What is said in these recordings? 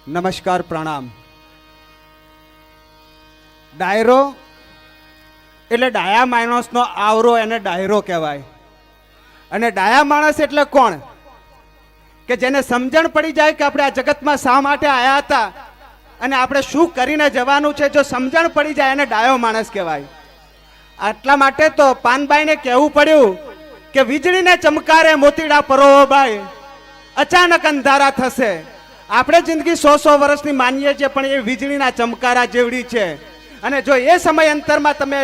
નમસ્કાર પ્રણામ. ડાયરો એટલે ડાયા માણસનો આવરો, એને ડાયરો કહેવાય. અને ડાયા માણસ એટલે કોણ? કે જેને સમજણ પડી જાય કે આપણે આ જગતમાં શા માટે આવ્યા હતા અને આપણે શું કરીને જવાનું છે. જો સમજણ પડી જાય એને ડાયો માણસ કહેવાય. આટલા માટે તો પાનબાઈને કહેવું પડ્યું કે વીજળીને ચમકારે મોતીડા પરોવાય, અચાનક અંધારા થશે. આપણે જિંદગી 100 વર્ષની માનીએ છીએ, પણ એ વીજળીના ચમકારા જેવડી છે. અને જો એ સમય અંતરમાં તમે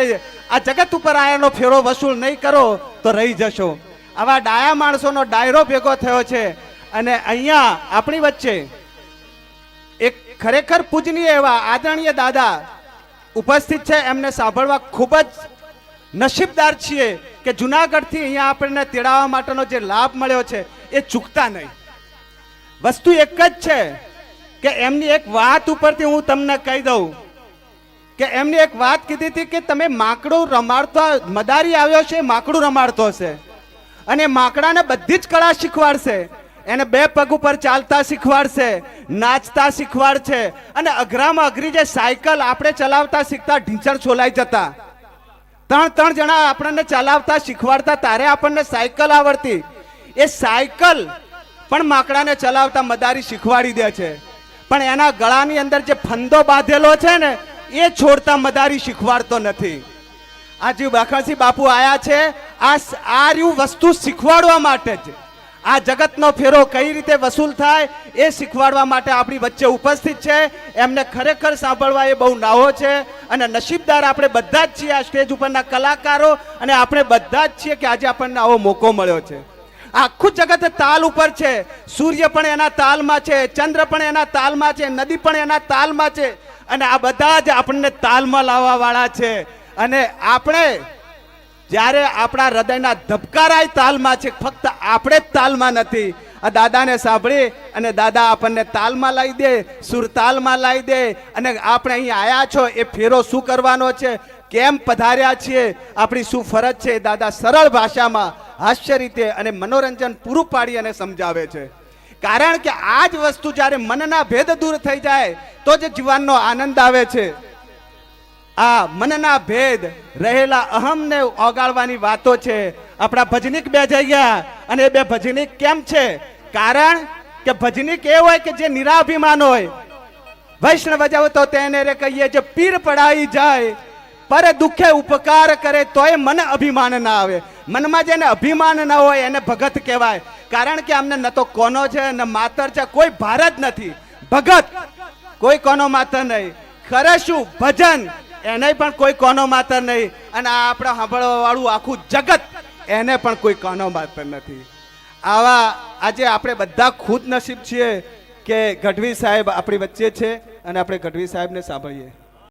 આ જગત ઉપર આયાનો ફેરો વસૂલ નહીં કરો તો રહી જશો. આવા ડાયા માણસોનો ડાયરો ભેગો થયો છે. અને અહીંયા આપણી વચ્ચે એક ખરેખર પૂજનીય એવા આદરણીય દાદા ઉપસ્થિત છે. એમને સાંભળવા ખૂબ જ નસીબદાર છીએ કે જુનાગઢથી અહીંયા આપણને તેડાવવા માટેનો જે લાભ મળ્યો છે એ ચૂકતા નહીં. વસ્તુ એક જ છે કે એમની એક વાત ઉપરથી હું તમને કહી દઉં કે એમની એક વાત કીધી હતી કે તમે માકડું રમાડતો, મદારી આવ્યો છે માકડું રમાડતો હશે અને માકડાને બધી જ કળા શીખવાડશે. એને 2 પગ ઉપર ચાલતા શીખવાડશે, નાચતા શીખવાડશે. અને અઘરામાં અઘરી જે સાયકલ આપણે ચલાવતા શીખતા ઢીંચણ છોલાઈ જતા, 3 જણા આપણને ચલાવતા શીખવાડતા, તારે આપણને સાયકલ આવડતી. એ સાયકલ પણ માકડાને ચલાવતા મદારી શીખવાડી દે છે. પણ એના ગળાની અંદર જે ફંદો બાંધેલો છે ને એ છોડતા મદારી શીખવાડતો નથી. આજે વાખણસિંહ બાપુ આયા છે આ રહ્યું વસ્તુ શીખવાડવા માટે જ. આ જગતનો ફેરો કઈ રીતે વસૂલ થાય એ શીખવાડવા માટે આપણી વચ્ચે ઉપસ્થિત છે. એમને ખરેખર સાંભળવા એ બહુ નાવો છે. અને નસીબદાર આપણે બધા જ છીએ, આ સ્ટેજ ઉપરના કલાકારો, અને આપણે બધા જ છીએ કે આજે આપણને આવો મોકો મળ્યો છે. આખું જગત તાલ ઉપર છે. સૂર્ય પણ એના તાલમાં છે, ચંદ્ર પણ એના તાલમાં છે, નદી પણ એના તાલમાં છે. અને આ બધા જ આપણને તાલમાં લાવવા વાળા છે. અને આપણે જ્યારે આપણા હૃદયના ધબકારાય તાલમાં છે, ફક્ત આપણે જ તાલમાં નથી. આ દાદાને સાંભળી અને દાદા આપણને તાલમાં લાવી દે, સુર તાલમાં લાવી દે. અને આપણે અહીં આવ્યા છો એ ફેરો શું કરવાનો છે, કેમ પધાર્યા છીએ, આપણી શું ફરજ છે, દાદા સરળ ભાષામાં હાસ્ય રીતે અને મનોરંજન પૂરું પાડી અને સમજાવે છે. કારણ કે આ જ વસ્તુ જ્યારે મનના ભેદ દૂર થઈ જાય તો જ જીવનનો આનંદ આવે છે. આ મનના ભેદ રહેલા અહમને ઓગાળવાની વાતો છે. આપણા ભજનીક 2 જઈ ગયા અને એ 2 ભજનીક કેમ છે? કારણ કે ભજનીક એ હોય કે જે નિરાભિમાન હોય. વૈષ્ણવ જાવ તો તેને રે કહીએ જે પીર પડાઈ જાય, પર દુખે ઉપકાર કરે તોય મન અભિમાન ના આવે. મનમાં જેને અભિમાન ના હોય એને ભગત કહેવાય. કારણ કે અમને ન તો કોનો છે ન માતર છે, કોઈ ભાર જ નથી. ભગત કોઈ કોનો માતર નહીં. ખરે શું ભજન એને પણ કોઈ કોનો માતર નહીં. અને આપણા સાંભળવા વાળું આખું જગત એને પણ કોઈ કોનો માતર નથી. આવા આજે આપણે બધા ખુદ નસીબ છીએ કે ગઢવી સાહેબ આપણી વચ્ચે છે અને આપણે ગઢવી સાહેબને સાંભળીએ.